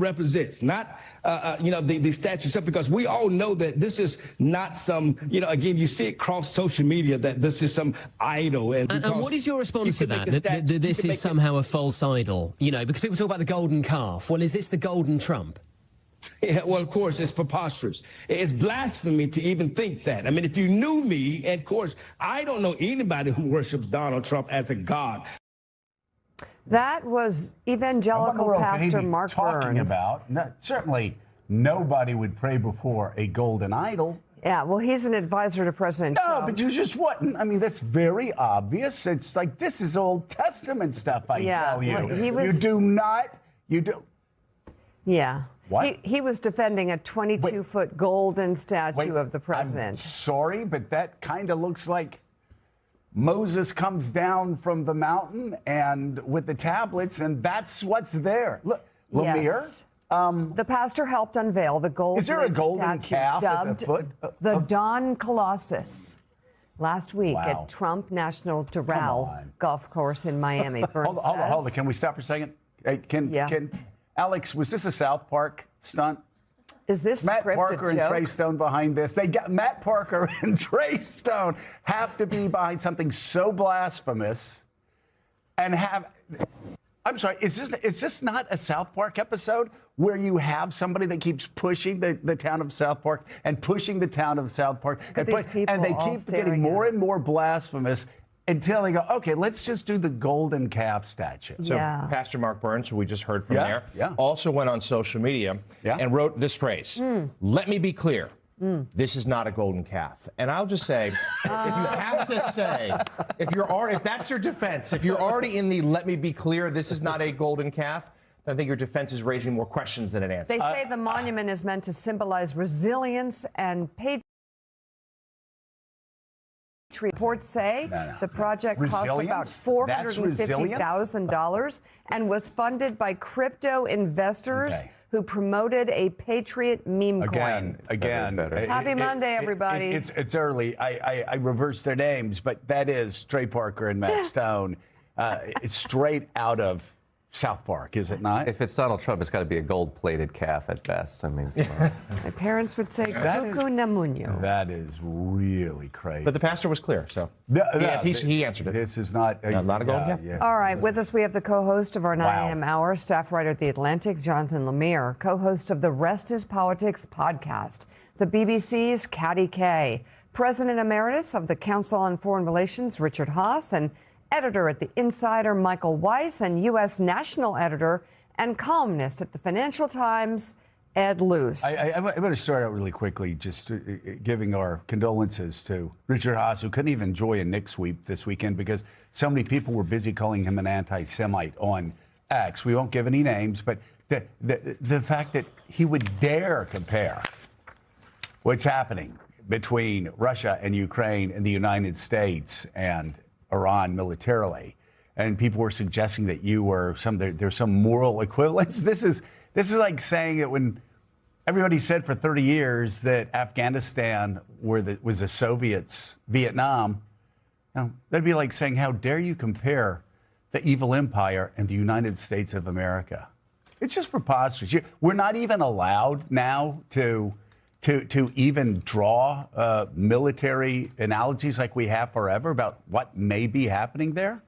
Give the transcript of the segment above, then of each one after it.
represents, not, the statue itself, because we all know that this is not some, again, you see it across social media that this is some idol. And what is your response to that? That this is somehow a false idol? Because people talk about the golden calf. Well, is this the golden Trump? Yeah, well, of course, it's preposterous. It's blasphemy to even think that. I mean, if you knew me, and of course, I don't know anybody who worships Donald Trump as a god. That was evangelical pastor Mark talking Burns. About? No, certainly nobody would pray before a golden idol. Yeah, well, he's an advisor to President Trump. No, but you just wouldn't. I mean, that's very obvious. It's like, this is Old Testament stuff, I tell you. Well, you do. Yeah. What? He was defending a 22-foot golden statue of the president. I'm sorry, but that kind of looks like Moses comes down from the mountain and with the tablets, and that's what's there. Look, Lemire. Yes. The pastor helped unveil the golden statue. Is there a golden calf at the foot? The Don Colossus. Last week at Trump National Doral Golf Course in Miami. Hold on. Can we stop for a second? Hey, Alex, was this a South Park stunt? Is this Matt script Parker a joke? and Trey Stone behind this? They got Matt Parker and Trey Stone have to be behind something so blasphemous and have. I'm sorry. Is this not a South Park episode where you have somebody that keeps pushing the town of South Park and pushing the town of South Park and they keep getting more and more blasphemous until they go, okay, let's just do the golden calf statue. So Pastor Mark Burns, who we just heard from there, also went on social media and wrote this phrase, "Let me be clear, this is not a golden calf." And I'll just say, if you have to say, if that's your defense, if you're already in the "let me be clear, this is not a golden calf," I think your defense is raising more questions than it answers. They say the monument is meant to symbolize resilience and patriotism. Reports say the project cost about $450,000 and was funded by crypto investors who promoted a patriot meme coin. Again. Happy Monday, everybody. It's early. I reversed their names, but that is Trey Parker and Matt Stone. It's straight out of South Park, is it not? If it's Donald Trump, it's got to be a gold-plated calf at best. I mean, my parents would say "Cuckoo Namunyo." That is really crazy. But the pastor was clear, so he answered it. This is not a golden calf. All right, with us we have the co-host of our 9 a.m. hour, staff writer at The Atlantic, Jonathan Lemire, co-host of the Rest is Politics podcast, the BBC's Caddy K, President Emeritus of the Council on Foreign Relations, Richard Haass, and editor at The Insider, Michael Weiss, and U.S. national editor and columnist at the Financial Times, Ed Luce. I'm going to start out really quickly, just giving our condolences to Richard Haass, who couldn't even enjoy a Knicks sweep this weekend because so many people were busy calling him an anti-Semite on X. We won't give any names, but the fact that he would dare compare what's happening between Russia and Ukraine and the United States and Iran militarily, and people were suggesting that there's some moral equivalence. This is like saying that when everybody said for 30 years that Afghanistan was the Soviets' Vietnam, that'd be like saying, how dare you compare the evil empire and the United States of America? It's just preposterous. We're not even allowed now to even draw military analogies like we have forever about what may be happening there?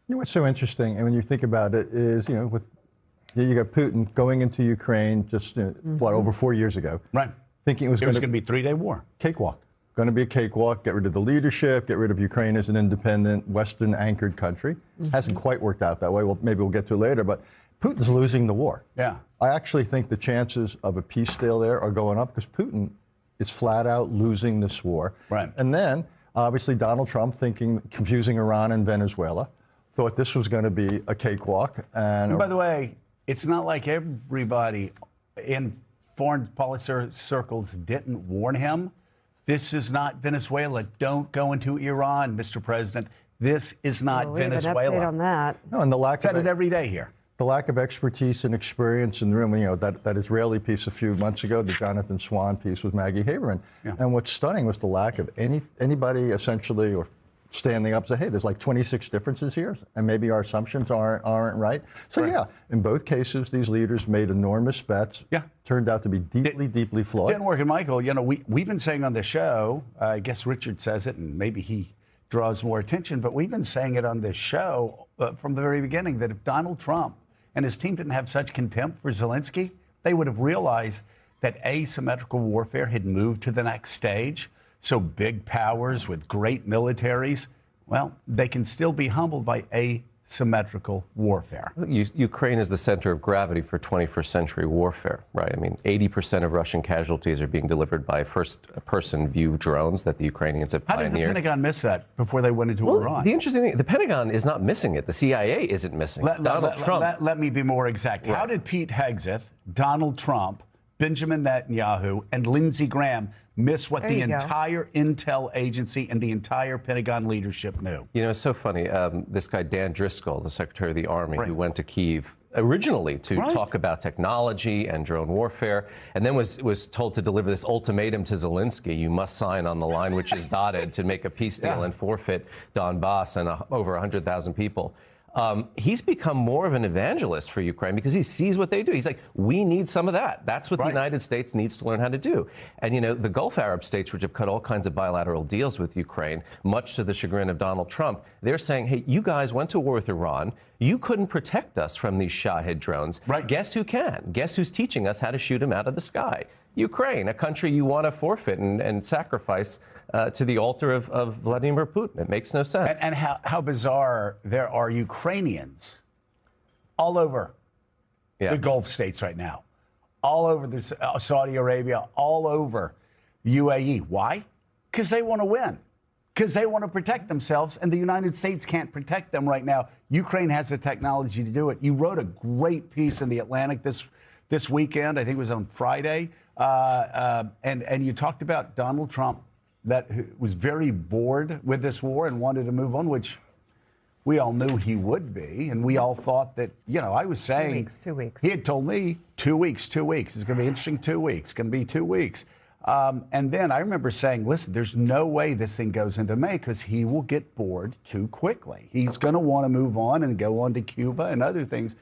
You know what's so interesting, and when you think about it, is you got Putin going into Ukraine just over 4 years ago, right? Thinking it was going to be a 3-day war, cakewalk. Going to be a cakewalk. Get rid of the leadership. Get rid of Ukraine as an independent, Western-anchored country. Hasn't quite worked out that way. Well, maybe we'll get to it later, but Putin's losing the war. Yeah. I actually think the chances of a peace deal there are going up because Putin is flat out losing this war. Right. And then, obviously, Donald Trump confusing Iran and Venezuela, thought this was going to be a cakewalk. And by the way, it's not like everybody in foreign policy circles didn't warn him. This is not Venezuela. Don't go into Iran, Mr. President. This is not Venezuela. We have an update on that. No, and the lack said it every day here. The lack of expertise and experience in the room, that Israeli piece a few months ago, the Jonathan Swan piece with Maggie Haberman. Yeah. And what's stunning was the lack of anybody essentially, or standing up and say, hey, there's like 26 differences here, and maybe our assumptions aren't right. So yeah, in both cases, these leaders made enormous bets. Yeah. Turned out to be deeply flawed. Didn't work. And Michael, you know, we've been saying on the show, I guess Richard says it, and maybe he draws more attention, but we've been saying it on this show from the very beginning that if Donald Trump and his team didn't have such contempt for Zelensky, they would have realized that asymmetrical warfare had moved to the next stage. So big powers with great militaries, well, they can still be humbled by asymmetrical warfare. Ukraine is the center of gravity for 21st century warfare, right? I mean, 80% of Russian casualties are being delivered by first-person view drones that the Ukrainians have pioneered. How did the Pentagon miss that before they went into Iran? The interesting thing, the Pentagon is not missing it. The CIA isn't missing it. Donald Trump. Let me be more exact. Right. How did Pete Hegseth, Donald Trump, Benjamin Netanyahu, and Lindsey Graham miss what the entire intel agency and the entire Pentagon leadership knew? You know, it's so funny. This guy, Dan Driscoll, the Secretary of the Army, who went to Kyiv originally to talk about technology and drone warfare, and then was told to deliver this ultimatum to Zelensky: you must sign on the line which is dotted to make a peace deal and forfeit Donbass and over 100,000 people. He's become more of an evangelist for Ukraine because he sees what they do. He's like, we need some of that. That's what the United States needs to learn how to do. And, you know, the Gulf Arab states, which have cut all kinds of bilateral deals with Ukraine, much to the chagrin of Donald Trump, they're saying, hey, you guys went to war with Iran. You couldn't protect us from these Shahed drones. Guess who can? Guess who's teaching us how to shoot them out of the sky? Ukraine, a country you want to forfeit and sacrifice to the altar of Vladimir Putin. It makes no sense. And how bizarre there are Ukrainians all over the Gulf states right now, all over this, Saudi Arabia, all over the UAE. Why? Because they want to win. Because they want to protect themselves, and the United States can't protect them right now. Ukraine has the technology to do it. You wrote a great piece in The Atlantic this weekend. I think it was on Friday. And you talked about Donald Trump that was very bored with this war and wanted to move on, which we all knew he would be. And we all thought that, you know, I was saying 2 weeks. He had told me 2 weeks. It's going to be interesting 2 weeks. It's going to be 2 weeks. And then I remember saying, listen, there's no way this thing goes into May because he will get bored too quickly. He's going to want to move on and go on to Cuba and other things.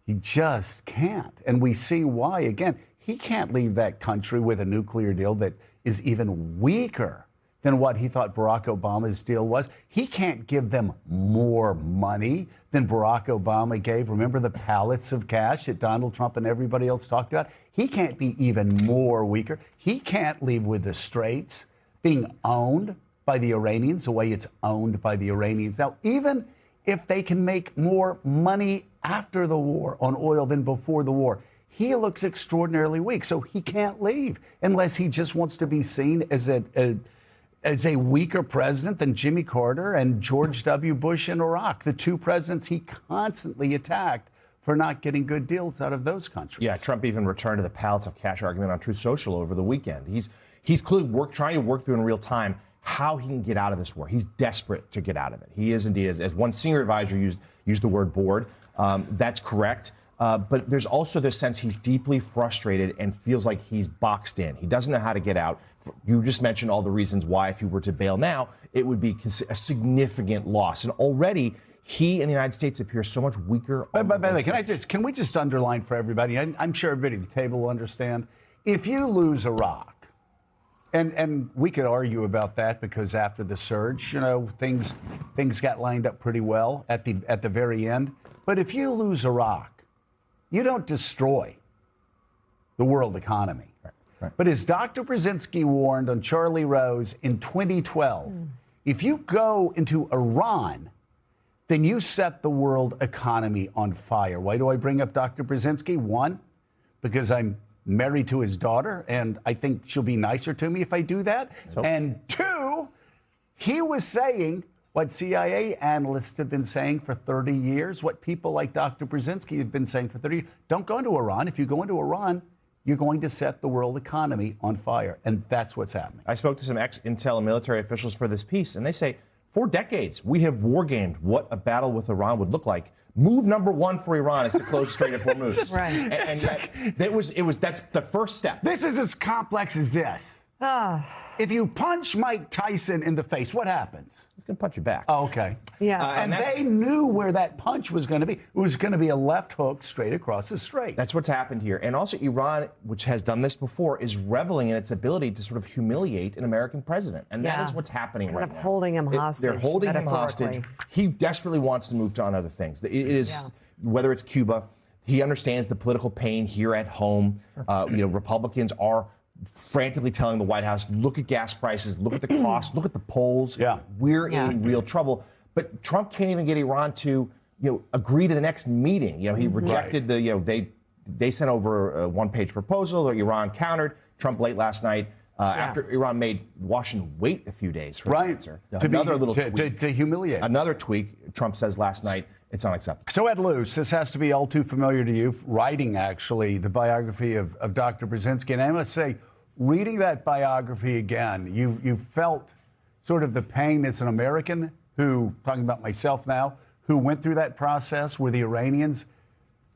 He just can't. And we see why. Again, he can't leave that country with a nuclear deal that is even weaker than what he thought Barack Obama's deal was. He can't give them more money than Barack Obama gave. Remember the pallets of cash that Donald Trump and everybody else talked about? He can't be even more weaker. He can't leave with the Straits being owned by the Iranians the way it's owned by the Iranians. Now, even if they can make more money after the war on oil than before the war, he looks extraordinarily weak. So he can't leave unless he just wants to be seen as a weaker president than Jimmy Carter and George W. Bush in Iraq, the two presidents he constantly attacked for not getting good deals out of those countries. Yeah, Trump even returned to the pallets of cash argument on Truth Social over the weekend. He's clearly trying to work through in real time how he can get out of this war. He's desperate to get out of it. He is indeed, as one senior advisor used the word bored. That's correct. But there's also this sense he's deeply frustrated and feels like he's boxed in. He doesn't know how to get out. You just mentioned all the reasons why, if he were to bail now, it would be a significant loss. And already, he and the United States appear so much weaker. By the way, can we just underline for everybody? I'm sure everybody at the table will understand. If you lose Iraq, and we could argue about that because after the surge, you know, things got lined up pretty well at the very end. But if you lose Iraq, you don't destroy the world economy. Right. But as Dr. Brzezinski warned on Charlie Rose in 2012, if you go into Iran, then you set the world economy on fire. Why do I bring up Dr. Brzezinski? One, because I'm married to his daughter, and I think she'll be nicer to me if I do that. So. And two, he was saying what CIA analysts have been saying for 30 years, what people like Dr. Brzezinski have been saying for 30 years. Don't go into Iran. If you go into Iran, you're going to set the world economy on fire. And that's what's happening. I spoke to some ex-intel and military officials for this piece, and they say, for decades, we have wargamed what a battle with Iran would look like. Move number one for Iran is to close the Strait of Hormuz. Right. And that's the first step. This is as complex as this. If you punch Mike Tyson in the face, what happens? he's going to punch you back. Oh, okay. Yeah. And they knew where that punch was going to be. It was going to be a left hook straight across the strait. That's what's happened here. And also Iran, which has done this before, is reveling in its ability to sort of humiliate an American president. And that is what's happening right now. Kind of holding him hostage. They're holding him hostage. He desperately wants to move on other things. It is, whether it's Cuba, he understands the political pain here at home. Republicans are frantically telling the White House, look at gas prices, look at the costs, look at the polls. Yeah. We're in real trouble. But Trump can't even get Iran to, agree to the next meeting. He rejected they sent over a one-page proposal that Iran countered. Trump late last night, after Iran made Washington wait a few days for the answer. Another little tweak. To humiliate. Another tweak, Trump says last night, it's unacceptable. So, Ed Luce, this has to be all too familiar to you, writing, actually, the biography of Dr. Brzezinski. And I must say, reading that biography again, you felt sort of the pain as an American who, talking about myself now, who went through that process where the Iranians,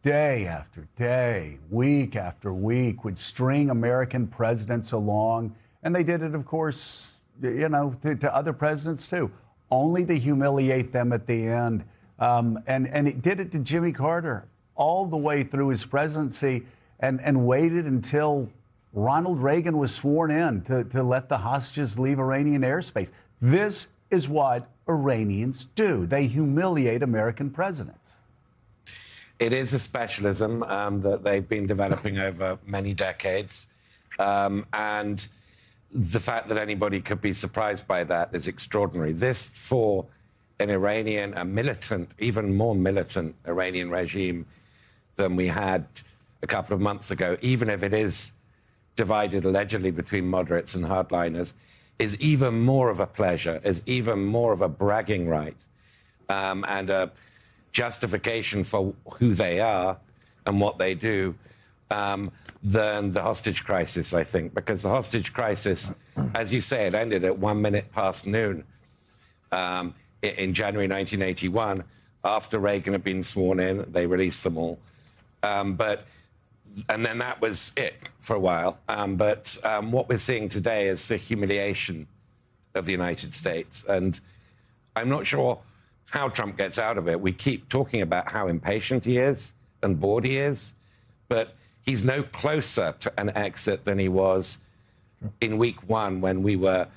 day after day, week after week, would string American presidents along. And they did it, of course, to other presidents, too, only to humiliate them at the end. And it did it to Jimmy Carter all the way through his presidency and waited until Ronald Reagan was sworn in to let the hostages leave Iranian airspace. This is what Iranians do. They humiliate American presidents. It is a specialism that they've been developing over many decades. And the fact that anybody could be surprised by that is extraordinary. This, for an Iranian, a militant, even more militant Iranian regime than we had a couple of months ago, even if it is divided allegedly between moderates and hardliners, is even more of a pleasure, is even more of a bragging right, and a justification for who they are and what they do, than the hostage crisis, I think. Because the hostage crisis, as you say, it ended at 1 minute past noon in January 1981. After Reagan had been sworn in, they released them all. And then that was it for a while. But what we're seeing today is the humiliation of the United States. And I'm not sure how Trump gets out of it. We keep talking about how impatient he is and bored he is, but he's no closer to an exit than he was in week one when we were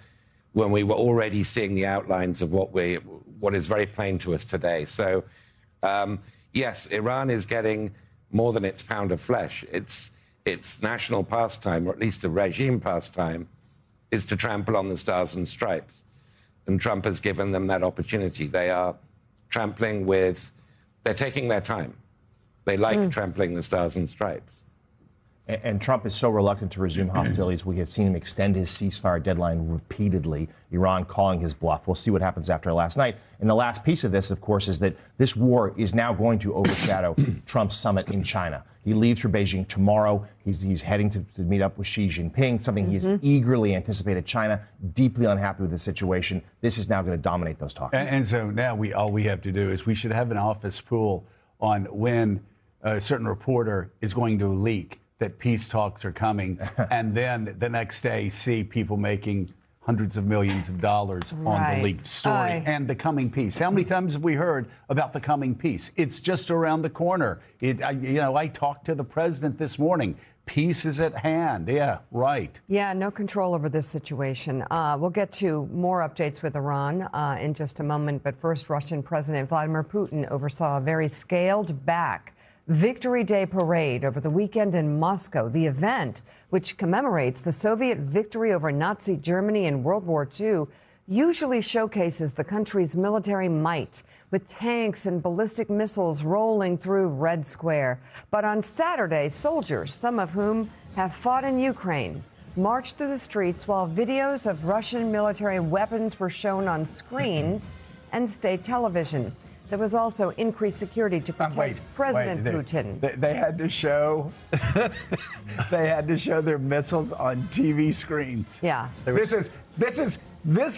already seeing the outlines of what is very plain to us today. So, yes, Iran is getting more than its pound of flesh. Its national pastime, or at least a regime pastime, is to trample on the stars and stripes. And Trump has given them that opportunity. They are trampling they're taking their time. They like trampling the stars and stripes. And Trump is so reluctant to resume hostilities. We have seen him extend his ceasefire deadline repeatedly, Iran calling his bluff. We'll see what happens after last night. And the last piece of this, of course, is that this war is now going to overshadow Trump's summit in China. He leaves for Beijing tomorrow. He's heading to meet up with Xi Jinping, something he has eagerly anticipated. China, deeply unhappy with the situation. This is now going to dominate those talks. And so now all we have to do is we should have an office pool on when a certain reporter is going to leak that peace talks are coming, and then the next day see people making hundreds of millions of dollars on the leaked story and the coming peace. How many times have we heard about the coming peace? It's just around the corner. I talked to the president this morning. Peace is at hand. Yeah, right. Yeah, no control over this situation. We'll get to more updates with Iran in just a moment. But first, Russian President Vladimir Putin oversaw a very scaled back Victory Day parade over the weekend in Moscow. The event, which commemorates the Soviet victory over Nazi Germany in World War II, usually showcases the country's military might, with tanks and ballistic missiles rolling through Red Square. But on Saturday, soldiers, some of whom have fought in Ukraine, marched through the streets while videos of Russian military weapons were shown on screens and state television. There was also increased security to protect President Putin. They had to show their missiles on TV screens. Yeah. This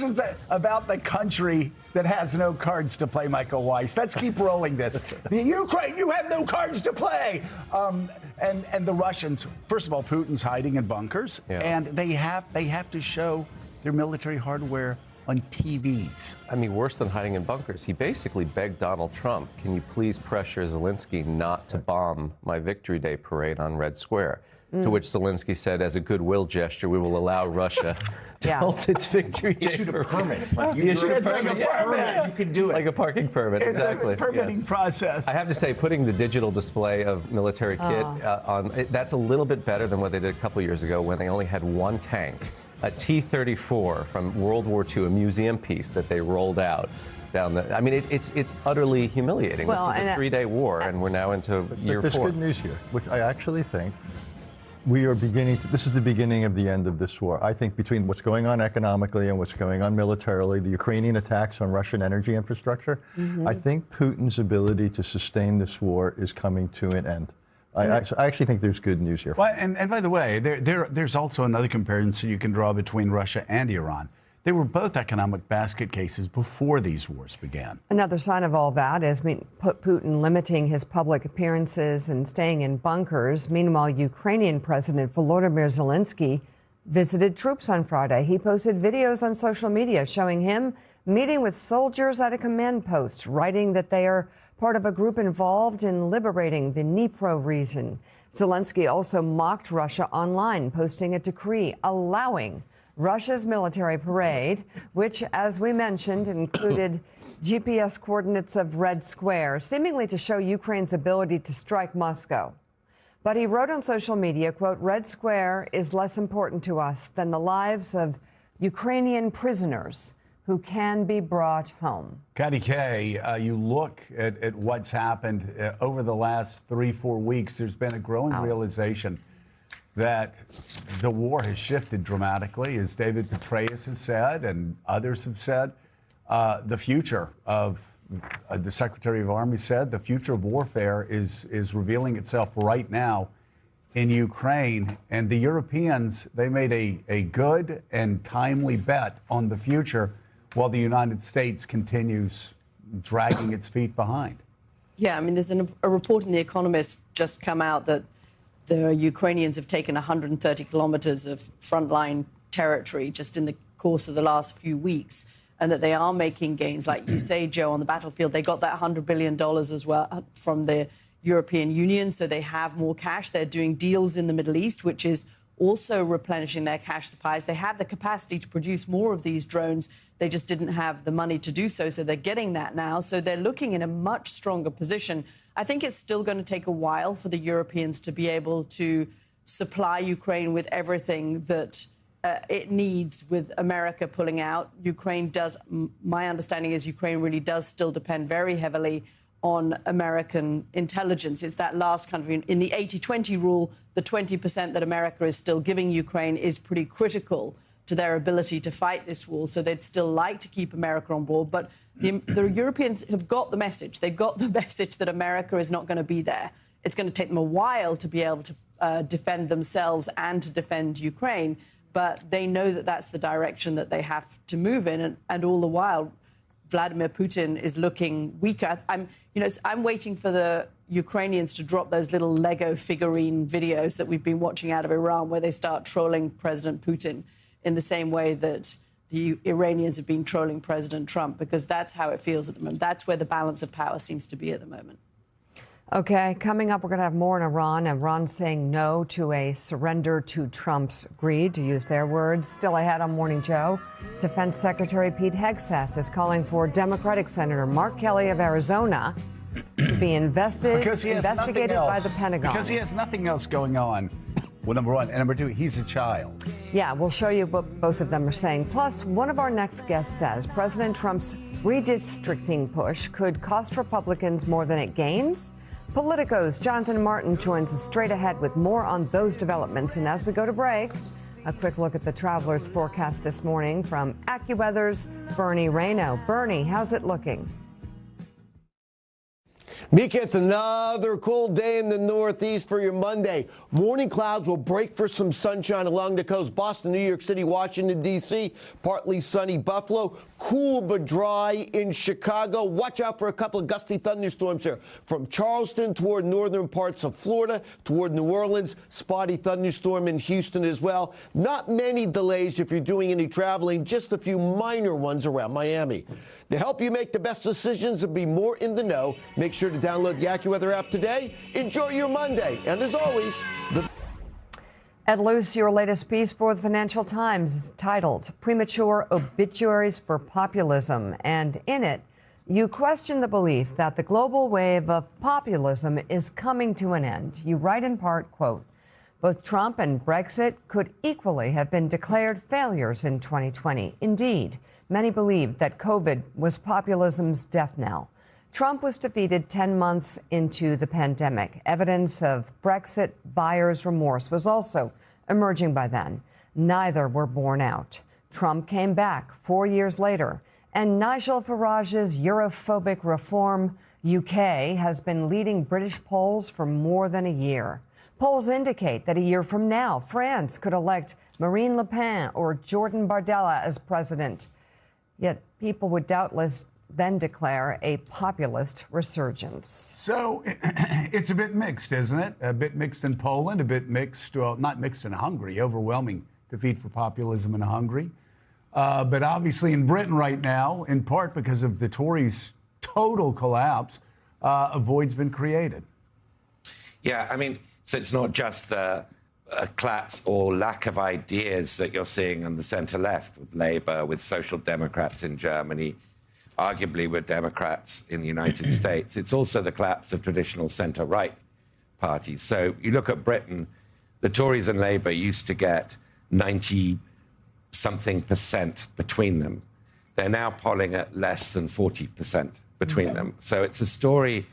is about the country that has no cards to play, Michael Weiss. Let's keep rolling this. The Ukraine, you have no cards to play. And the Russians, first of all, Putin's hiding in bunkers, and they have to show their military hardware on TVs. I mean, worse than hiding in bunkers. He basically begged Donald Trump, can you please pressure Zelensky not to bomb my Victory Day parade on Red Square? To which Zelensky said, as a goodwill gesture, we will allow Russia to hold its Victory Day Issued a permit. Like you issued a permit. You can do it. Like a parking permit. It's exactly. a permitting process. I have to say, putting the digital display of military kit that's a little bit better than what they did a couple years ago when they only had one tank, a T-34 from World War II, a museum piece that they rolled out down the. I mean, it's utterly humiliating. Well, this was a 3-day war, and we're now into year 4. There's good news here, which I actually think we are beginning to, this is the beginning of the end of this war. I think between what's going on economically and what's going on militarily, the Ukrainian attacks on Russian energy infrastructure, I think Putin's ability to sustain this war is coming to an end. I actually think there's good news here. Well, and by the way, there's also another comparison you can draw between Russia and Iran. They were both economic basket cases before these wars began. Another sign of all that is Putin limiting his public appearances and staying in bunkers. Meanwhile, Ukrainian President Volodymyr Zelensky visited troops on Friday. He posted videos on social media showing him meeting with soldiers at a command post, writing that they are part of a group involved in liberating the Dnipro region. Zelensky also mocked Russia online, posting a decree allowing Russia's military parade, which, as we mentioned, included GPS coordinates of Red Square, seemingly to show Ukraine's ability to strike Moscow. But he wrote on social media, quote, Red Square is less important to us than the lives of Ukrainian prisoners who can be brought home. Katty Kay, you look at what's happened over the last 3-4 weeks, there's been a growing realization that the war has shifted dramatically, as David Petraeus has said and others have said. The future of, the Secretary of Army said, the future of warfare is revealing itself right now in Ukraine. And the Europeans, they made a good and timely bet on the future while the United States continues dragging its feet behind. Yeah, I mean, there's a report in The Economist just come out that the Ukrainians have taken 130 kilometers of frontline territory just in the course of the last few weeks, and that they are making gains. Like you say, Joe, on the battlefield, they got that $100 billion as well from the European Union, so they have more cash. They're doing deals in the Middle East, which is also replenishing their cash supplies. They have the capacity to produce more of these drones. They just didn't have the money to do so, so they're getting that now. So they're looking in a much stronger position. I think it's still going to take a while for the Europeans to be able to supply Ukraine with everything that it needs, with America pulling out. Ukraine does, my understanding is Ukraine really does still depend very heavily on American intelligence. It's that last kind of, in the 80-20 rule, the 20% that America is still giving Ukraine is pretty critical to their ability to fight this war. So they'd still like to keep America on board. But the Europeans have got the message. They've got the message that America is not going to be there. It's going to take them a while to be able to defend themselves and to defend Ukraine. But they know that that's the direction that they have to move in. And all the while, Vladimir Putin is looking weaker. I'm waiting for the Ukrainians to drop those little Lego figurine videos that we've been watching out of Iran, where they start trolling President Putin in the same way that the Iranians have been trolling President Trump, because that's how it feels at the moment. That's where the balance of power seems to be at the moment. Okay, coming up, we're going to have more on Iran. Iran saying no to a surrender to Trump's greed, to use their words. Still ahead on Morning Joe, Defense Secretary Pete Hegseth is calling for Democratic Senator Mark Kelly of Arizona to be investigated by the Pentagon. Because he has nothing else going on. Well, number one. And number two, he's a child. Yeah, we'll show you what both of them are saying. Plus, one of our next guests says President Trump's redistricting push could cost Republicans more than it gains. Politico's Jonathan Martin joins us straight ahead with more on those developments. And as we go to break, a quick look at the traveler's forecast this morning from AccuWeather's Bernie Rayno. Bernie, how's it looking? Mika, it's another cold day in the Northeast for your Monday. Morning clouds will break for some sunshine along the coast. Boston, New York City, Washington, D.C., partly sunny Buffalo. cool but dry in Chicago. Watch out for a couple of gusty thunderstorms here from Charleston toward northern parts of Florida, toward New Orleans. Spotty thunderstorm in Houston as well. Not many delays if you're doing any traveling, just a few minor ones around Miami. To help you make the best decisions and be more in the know, make sure to download the AccuWeather app today. Enjoy your Monday. And as always, Ed Luce, your latest piece for the Financial Times, titled Premature Obituaries for Populism. And in it, you question the belief that the global wave of populism is coming to an end. You write in part, quote, both Trump and Brexit could equally have been declared failures in 2020. Indeed, many believe that COVID was populism's death knell. Trump was defeated 10 months into the pandemic. Evidence of Brexit buyer's remorse was also emerging by then. Neither were borne out. Trump came back 4 years later, and Nigel Farage's Europhobic Reform UK has been leading British polls for more than a year. Polls indicate that a year from now, France could elect Marine Le Pen or Jordan Bardella as president. Yet people would doubtless then declare a populist resurgence. So it's a bit mixed, isn't it? A bit mixed in Poland, a bit mixed, well, not mixed in Hungary, overwhelming defeat for populism in Hungary. But obviously in Britain right now, in part because of the Tories' total collapse, a void's been created. Yeah, I mean, so it's not just the collapse or lack of ideas that you're seeing on the centre-left with Labour, with Social Democrats in Germany, arguably with Democrats in the United States. It's also the collapse of traditional centre-right parties. So you look at Britain, the Tories and Labour used to get 90-something% between them. They're now polling at less than 40% between them. So it's a story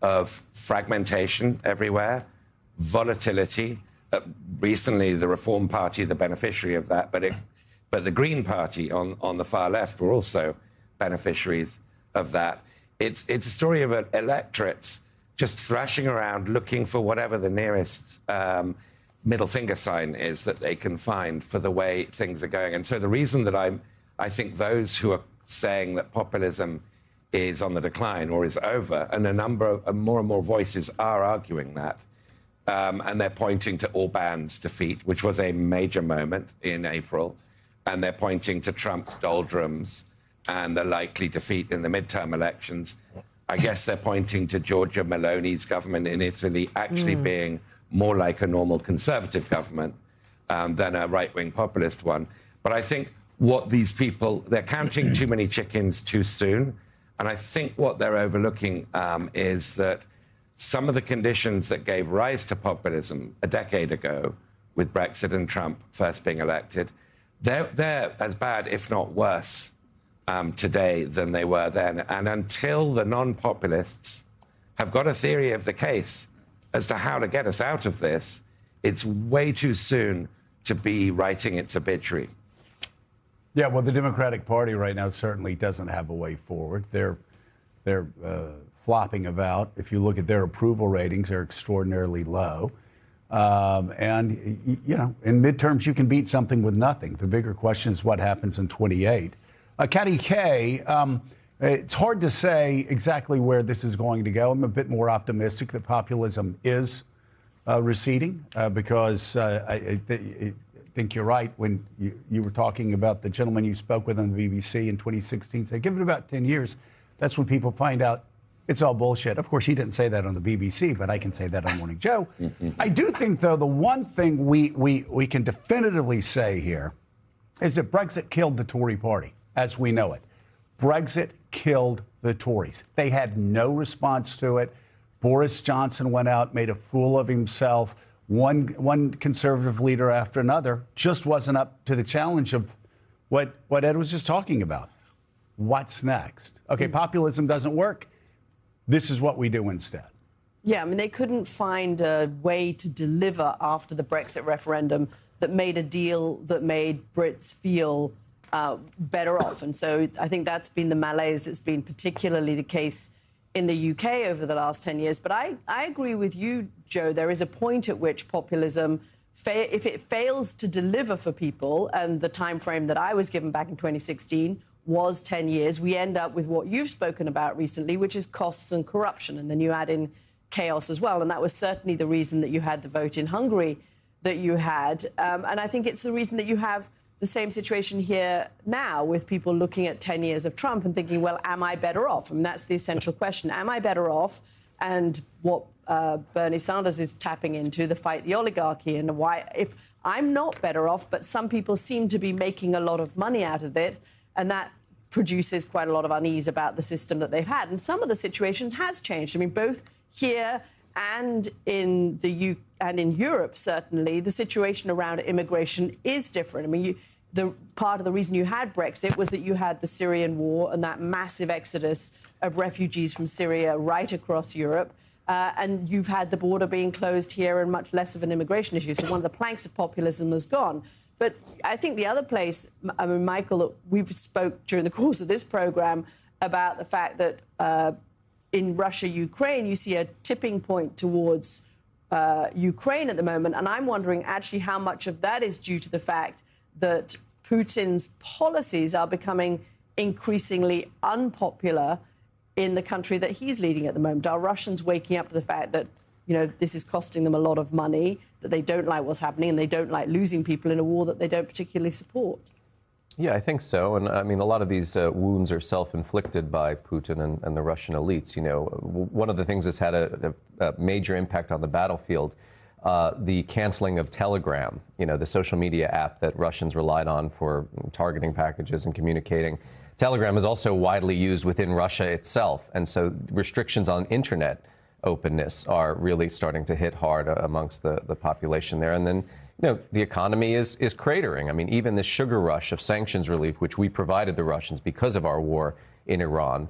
of fragmentation everywhere, volatility. Recently, the Reform Party, the beneficiary of that, but the Green Party on the far left were also beneficiaries of that. It's a story of electorates just thrashing around looking for whatever the nearest middle finger sign is that they can find for the way things are going. And so the reason that I think those who are saying that populism is on the decline or is over, and a number of more and more voices are arguing that, and they're pointing to Orban's defeat, which was a major moment in April, and they're pointing to Trump's doldrums and the likely defeat in the midterm elections. I guess they're pointing to Giorgia Meloni's government in Italy actually being more like a normal conservative government than a right-wing populist one. But I think what these people, they're counting too many chickens too soon. And I think what they're overlooking is that some of the conditions that gave rise to populism a decade ago, with Brexit and Trump first being elected, they're as bad, if not worse, today than they were then. And until the non-populists have got a theory of the case as to how to get us out of this, it's way too soon to be writing its obituary. Yeah, well, the Democratic Party right now certainly doesn't have a way forward. They're flopping about. If you look at their approval ratings, they're extraordinarily low. And, you know, in midterms, you can beat something with nothing. The bigger question is what happens in 28. Caddy K, it's hard to say exactly where this is going to go. I'm a bit more optimistic that populism is receding because I think you're right when you were talking about the gentleman you spoke with on the BBC in 2016. Say, give it about 10 years. That's when people find out it's all bullshit. Of course, he didn't say that on the BBC, but I can say that on Morning Joe. I do think, though, the one thing we can definitively say here is that Brexit killed the Tory party as we know it. Brexit killed the Tories. They had no response to it. Boris Johnson went out, made a fool of himself. One conservative leader after another just wasn't up to the challenge of what Ed was just talking about. What's next? Okay, populism doesn't work. This is what we do instead. Yeah, I mean, they couldn't find a way to deliver after the Brexit referendum that made a deal that made Brits feel better off. And so I think that's been the malaise that's been particularly the case in the UK over the last 10 years. But I agree with you, Joe. There is a point at which populism, if it fails to deliver for people, and the time frame that I was given back in 2016 was 10 years, we end up with what you've spoken about recently, which is costs and corruption. And then you add in chaos as well. And that was certainly the reason that you had the vote in Hungary that you had. And I think it's the reason that you have the same situation here now with people looking at 10 years of Trump and thinking, well, am I better off? I mean, that's the essential question. Am I better off? And what Bernie Sanders is tapping into, the fight the oligarchy, and why, if I'm not better off, but some people seem to be making a lot of money out of it, and that produces quite a lot of unease about the system that they've had. And some of the situations has changed. I mean, both here and in Europe, certainly, the situation around immigration is different. I mean, the part of the reason you had Brexit was that you had the Syrian war and that massive exodus of refugees from Syria right across Europe. And you've had the border being closed here and much less of an immigration issue. So one of the planks of populism has gone. But I think the other place, I mean, Michael, we've spoke during the course of this program about the fact that in Russia, Ukraine, you see a tipping point towards Ukraine at the moment. And I'm wondering actually how much of that is due to the fact that Putin's policies are becoming increasingly unpopular in the country that he's leading at the moment. Are Russians waking up to the fact that, you know, this is costing them a lot of money, that they don't like what's happening, and they don't like losing people in a war that they don't particularly support? Yeah, I think so. And I mean, a lot of these wounds are self-inflicted by Putin and the Russian elites. You know, one of the things that's had a major impact on the battlefield, the canceling of Telegram, you know, the social media app that Russians relied on for targeting packages and communicating. Telegram is also widely used within Russia itself. And so restrictions on internet openness are really starting to hit hard amongst the population there. And then, you know, the economy is cratering. I mean, even this sugar rush of sanctions relief, which we provided the Russians because of our war in Iran,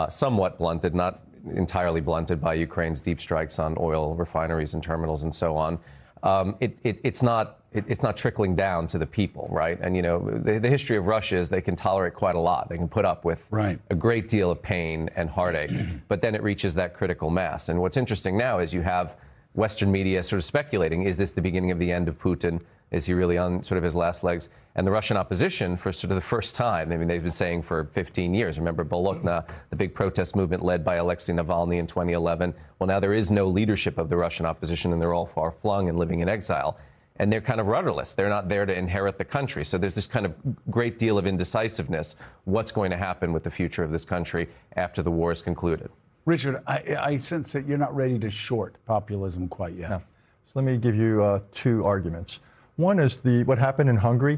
somewhat blunted, not entirely blunted by Ukraine's deep strikes on oil refineries and terminals and so on. It's not trickling down to the people, right? And, you know, the history of Russia is they can tolerate quite a lot. They can put up with a great deal of pain and heartache, but then it reaches that critical mass. And what's interesting now is you have Western media sort of speculating, is this the beginning of the end of Putin? Is he really on sort of his last legs? And the Russian opposition, for sort of the first time, I mean, they've been saying for 15 years. Remember Bolotna, the big protest movement led by Alexei Navalny in 2011. Well, now there is no leadership of the Russian opposition, and they're all far flung and living in exile. And they're kind of rudderless. They're not there to inherit the country. So there's this kind of great deal of indecisiveness. What's going to happen with the future of this country after the war is concluded? Richard, I sense that you're not ready to short populism quite yet. No. So let me give you two arguments. One is what happened in Hungary.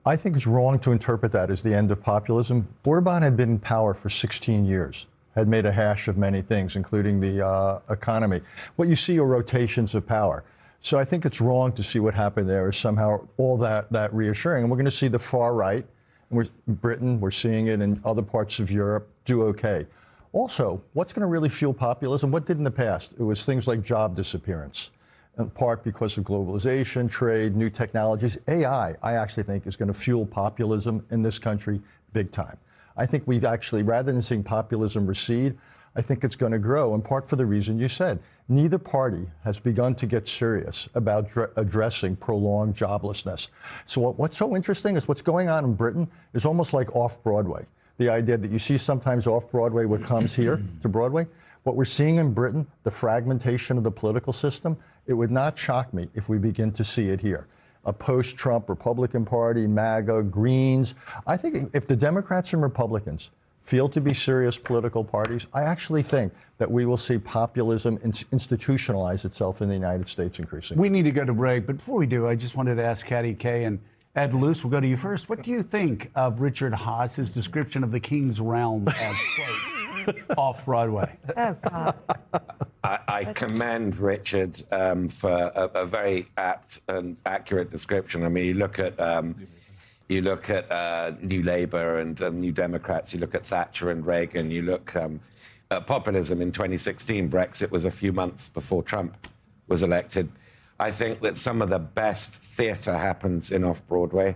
I think it's wrong to interpret that as the end of populism. Orban had been in power for 16 years, had made a hash of many things, including the economy. What you see are rotations of power. So I think it's wrong to see what happened there as somehow all that reassuring. And we're going to see the far right, and Britain, we're seeing it in other parts of Europe, do okay. Also, what's going to really fuel populism? What did in the past? It was things like job disappearance, in part because of globalization, trade, new technologies. AI, I actually think, is going to fuel populism in this country big time. I think we've actually, rather than seeing populism recede, I think it's going to grow, in part for the reason you said. Neither party has begun to get serious about addressing prolonged joblessness. So what's so interesting is what's going on in Britain is almost like off-Broadway. The idea that you see sometimes off-Broadway what comes here to Broadway. What we're seeing in Britain, the fragmentation of the political system, it would not shock me if we begin to see it here. A post-Trump Republican Party, MAGA, Greens. I think if the Democrats and Republicans feel to be serious political parties, I actually think that we will see populism institutionalize itself in the United States increasingly. We need to go to break, but before we do, I just wanted to ask Katty Kay and Ed Luce, we'll go to you first. What do you think of Richard Haas's description of the King's Realm as, quote, off-Broadway? That's hot. I commend Richard for a very apt and accurate description. I mean, you look at New Labour and New Democrats, you look at Thatcher and Reagan, you look at populism in 2016. Brexit was a few months before Trump was elected. I think that some of the best theatre happens in off-Broadway,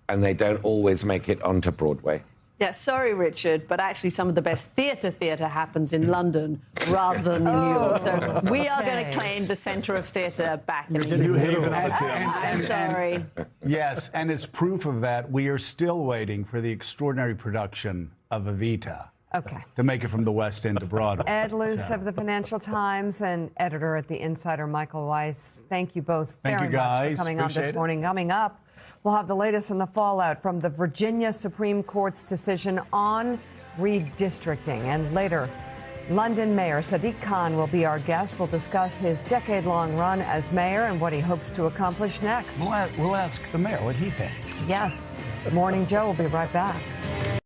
and they don't always make it onto Broadway. Yeah, sorry, Richard, but actually some of the best theatre happens in London rather than in New York. So we are going to claim the centre of theatre back in the New UK. Haven of the two. I'm sorry. Yes, and as proof of that, we are still waiting for the extraordinary production of Evita. Okay. To make it from the West End to Broadway. Ed Luce of the Financial Times and editor at The Insider, Michael Weiss. Thank you both very much for coming on this morning. Coming up, we'll have the latest on the fallout from the Virginia Supreme Court's decision on redistricting. And later, London Mayor Sadiq Khan will be our guest. We'll discuss his decade-long run as mayor and what he hopes to accomplish next. We'll ask the mayor what he thinks. Yes. Morning Joe will be right back.